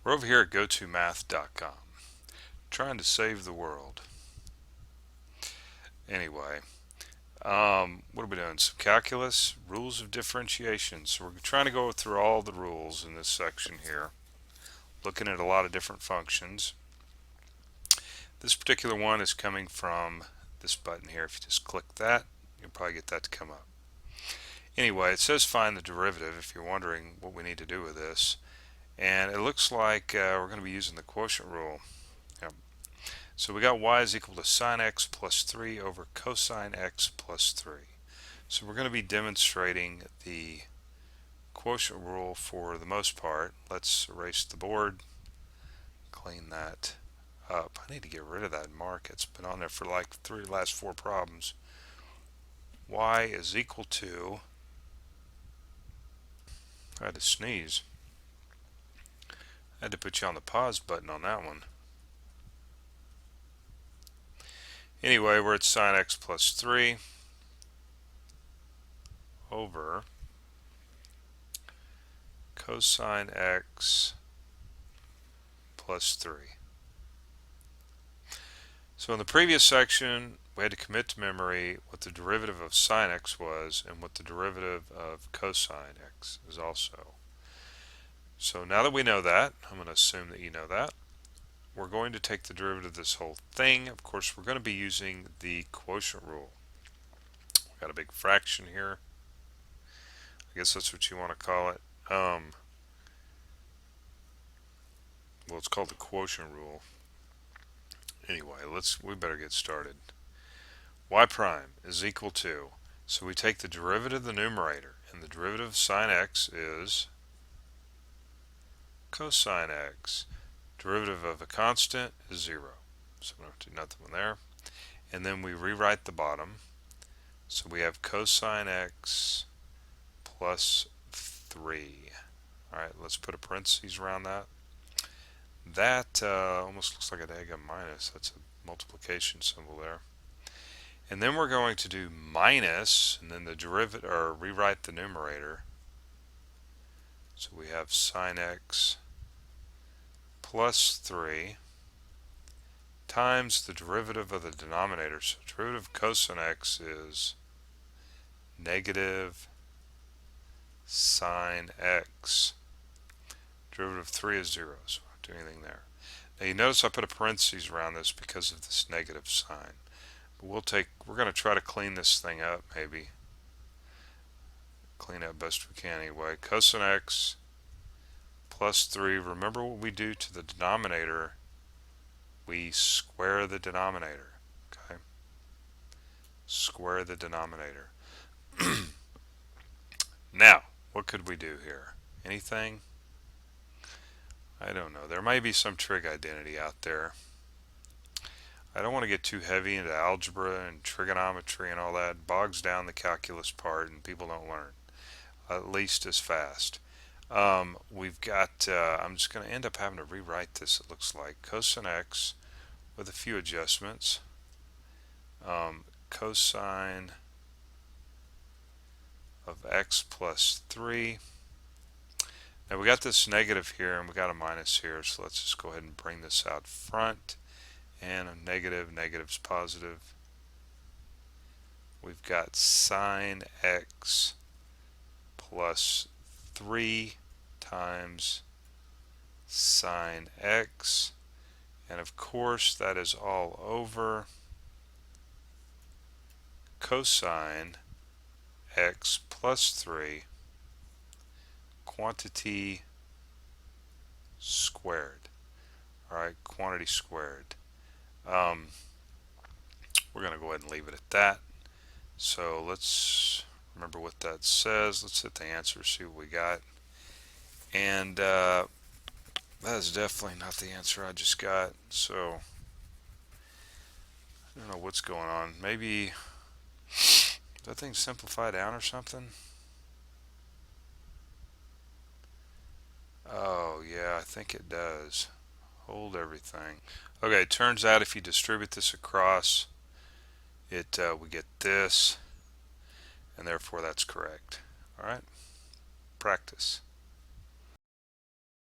We're over here at gotomath.com trying to save the world. Anyway, what are we doing? Some calculus, rules of differentiation. So we're trying to go through all the rules in this section here, looking at a lot of different functions. This particular one is coming from this button here. If you just click that, you'll probably get that to come up. Anyway, it says find the derivative if you're wondering what we need to do with this. And it looks like we're going to be using the quotient rule. Yep. So we got y is equal to sine x plus 3 over cosine x plus 3. So we're going to be demonstrating the quotient rule for the most part. Let's erase the board, clean that up. I need to get rid of that mark. It's been on there for like the last 4 problems. Y is equal to, I had to sneeze. I had to put you on the pause button on that one. Anyway, we're at sine x plus 3 over cosine x plus 3. So in the previous section, we had to commit to memory what the derivative of sine x was and what the derivative of cosine x is also. So now that we know that, I'm going to assume that you know that, we're going to take the derivative of this whole thing. Of course, we're going to be using the quotient rule. We've got a big fraction here. I guess that's what you want to call it. Well, it's called the quotient rule. Anyway, we better get started. Y prime is equal to, so we take the derivative of the numerator, and the derivative of sine x is cosine x. Derivative of a constant is 0. So we don't have to do nothing there. And then we rewrite the bottom. So we have cosine x plus 3. Alright, let's put a parentheses around that. That almost looks like a daggum minus. That's a multiplication symbol there. And then we're going to do minus, and then the derivative, or rewrite the numerator. So we have sine x plus 3 times the derivative of the denominator. So derivative of cosine x is negative sine x. Derivative of 3 is 0, so I don't do anything there. Now you notice I put a parentheses around this because of this negative sign. But we're going to try to clean this thing up, maybe. Clean up best we can anyway. Cosine x plus 3. Remember what we do to the denominator? We square the denominator. Okay? Square the denominator. Now, what could we do here? Anything? I don't know. There might be some trig identity out there. I don't want to get too heavy into algebra and trigonometry and all that. It bogs down the calculus part and people don't learn, at least as fast. We've got, I'm just going to end up having to rewrite this, it looks like. Cosine x with a few adjustments. Cosine of x plus 3. Now we got this negative here and we got a minus here, so let's just go ahead and bring this out front. And a negative, negative's positive. We've got sine x plus 3 times sine x, and of course that is all over cosine x plus 3 quantity squared. Alright, quantity squared. We're going to go ahead and leave it at that. So let's remember what that says. Let's hit the answer, see what we got. And that is definitely not the answer I just got. So I don't know what's going on. Maybe that thing simplify down or something? Oh yeah, I think it does. Hold everything. Okay, it turns out if you distribute this across, we get this, and therefore that's correct. Alright, practice.